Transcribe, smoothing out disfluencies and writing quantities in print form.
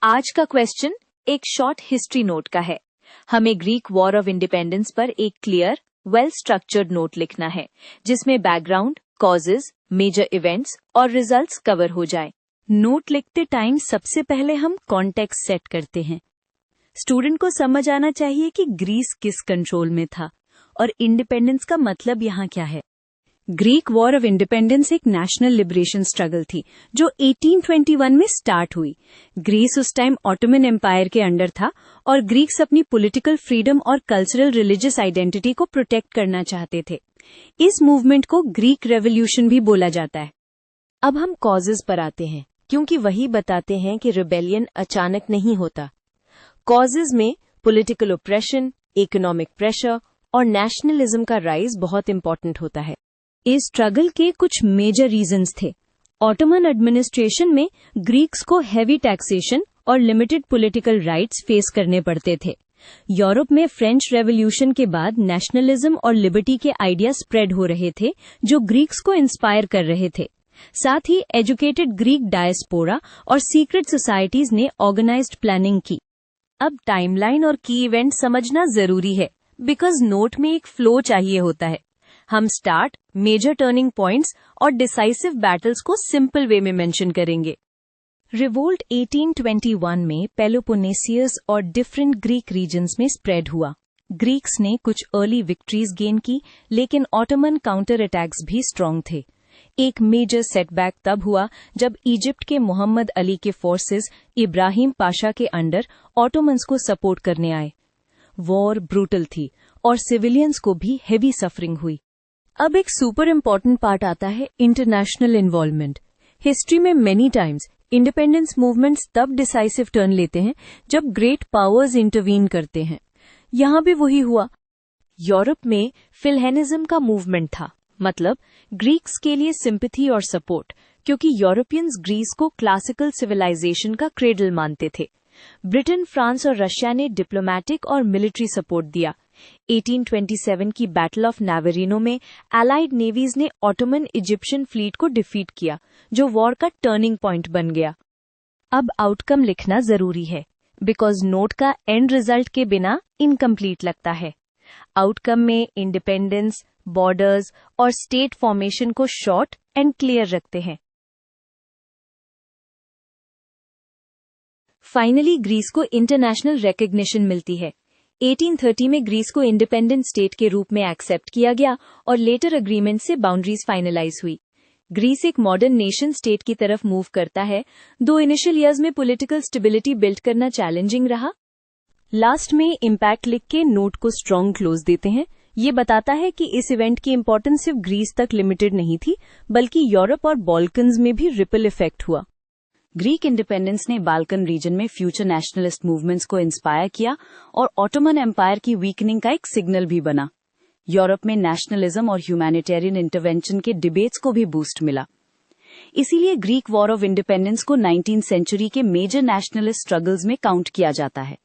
आज का क्वेश्चन एक शॉर्ट हिस्ट्री नोट का है। हमें ग्रीक वॉर ऑफ इंडिपेंडेंस पर एक क्लियर, वेल स्ट्रक्चर्ड नोट लिखना है जिसमें बैकग्राउंड, कॉजेज, मेजर इवेंट्स और रिजल्ट्स कवर हो जाए। नोट लिखते टाइम सबसे पहले हम कॉन्टेक्स्ट सेट करते हैं। स्टूडेंट को समझ आना चाहिए कि ग्रीस किस कंट्रोल में था और इंडिपेंडेंस का मतलब यहाँ क्या है। ग्रीक वॉर ऑफ इंडिपेंडेंस एक नेशनल लिबरेशन स्ट्रगल थी जो 1821 में स्टार्ट हुई। ग्रीस उस टाइम ऑटोमन एम्पायर के अंडर था और ग्रीक्स अपनी पॉलिटिकल फ्रीडम और कल्चरल रिलीजियस आइडेंटिटी को प्रोटेक्ट करना चाहते थे। इस मूवमेंट को ग्रीक रेवोल्यूशन भी बोला जाता है। अब हम कॉजेज पर आते हैं क्योंकि वही बताते हैं कि रिबेलियन अचानक नहीं होता। कॉजेज में पॉलिटिकल ऑप्रेशन, इकोनॉमिक प्रेशर और नेशनलिज्म का राइज बहुत इंपॉर्टेंट होता है। इस स्ट्रगल के कुछ मेजर रीजंस थे। ऑटोमन एडमिनिस्ट्रेशन में ग्रीक्स को हेवी टैक्सेशन और लिमिटेड पॉलिटिकल राइट्स फेस करने पड़ते थे। यूरोप में फ्रेंच रेवोल्यूशन के बाद नेशनलिज्म और लिबर्टी के आइडिया स्प्रेड हो रहे थे जो ग्रीक्स को इंस्पायर कर रहे थे। साथ ही एजुकेटेड ग्रीक डायस्पोरा और सीक्रेट सोसाइटीज ने ऑर्गेनाइज्ड प्लानिंग की। अब टाइमलाइन और की इवेंट समझना जरूरी है बिकॉज नोट में एक फ्लो चाहिए होता है। हम स्टार्ट, मेजर टर्निंग पॉइंट्स और डिसाइसिव बैटल्स को सिंपल वे में मेंशन करेंगे। रिवोल्ट 1821 में पेलोपोनेसियस और डिफरेंट ग्रीक रीजन्स में स्प्रेड हुआ। ग्रीक्स ने कुछ अर्ली विक्ट्रीज गेन की, लेकिन ऑटोमन काउंटर अटैक्स भी स्ट्रांग थे। एक मेजर सेटबैक तब हुआ जब इजिप्ट के मोहम्मद अली के फोर्सेस इब्राहिम पाशा के अंडर ऑटोमन्स को सपोर्ट करने आए। वॉर ब्रूटल थी और सिविलियंस को भी हेवी सफरिंग हुई। अब एक सुपर इम्पोर्टेंट पार्ट आता है इंटरनेशनल इन्वॉल्वमेंट। हिस्ट्री में मेनी टाइम्स इंडिपेंडेंस मूवमेंट्स तब डिसाइसिव टर्न लेते हैं जब ग्रेट पावर्स इंटरवीन करते हैं। यहाँ भी वही हुआ। यूरोप में फिलहेनिज्म का मूवमेंट था, मतलब ग्रीक्स के लिए सिंपैथी और सपोर्ट, क्योंकि यूरोपियंस ग्रीस को क्लासिकल सिविलाइजेशन का क्रेडल मानते थे। ब्रिटेन, फ्रांस और रशिया ने डिप्लोमैटिक और मिलिट्री सपोर्ट दिया। 1827 की बैटल ऑफ नावेरिनो में एलाइड नेवीज ने ऑटोमन इजिप्शियन फ्लीट को डिफीट किया, जो वॉर का टर्निंग पॉइंट बन गया। अब आउटकम लिखना जरूरी है बिकॉज नोट का एंड रिजल्ट के बिना इनकम्प्लीट लगता है। आउटकम में इंडिपेंडेंस, बॉर्डर्स और स्टेट फॉर्मेशन को शॉर्ट एंड क्लियर रखते हैं। फाइनली ग्रीस को इंटरनेशनल रिकॉग्निशन मिलती है। 1830 में ग्रीस को इंडिपेंडेंट स्टेट के रूप में एक्सेप्ट किया गया और लेटर अग्रीमेंट से बाउंड्रीज फाइनलाइज हुई। ग्रीस एक मॉडर्न नेशन स्टेट की तरफ मूव करता है, दो इनिशियल ईयर्स में पॉलिटिकल स्टेबिलिटी बिल्ड करना चैलेंजिंग रहा। लास्ट में इम्पैक्ट लिख के नोट को स्ट्रॉन्ग क्लोज देते हैं। ये बताता है कि इस इवेंट की इंपॉर्टेंस सिर्फ ग्रीस तक लिमिटेड नहीं थी, बल्कि यूरोप और बाल्कन्स में भी रिपल इफेक्ट हुआ। ग्रीक इंडिपेंडेंस ने बाल्कन रीजन में फ्यूचर नेशनलिस्ट मूवमेंट्स को इंस्पायर किया और ऑटोमन एम्पायर की वीकनिंग का एक सिग्नल भी बना। यूरोप में नेशनलिज्म और ह्यूमैनिटेरियन इंटरवेंशन के डिबेट्स को भी बूस्ट मिला। इसीलिए ग्रीक वॉर ऑफ इंडिपेंडेंस को 19th सेंचुरी के मेजर नेशनलिस्ट स्ट्रगल्स में काउंट किया जाता है।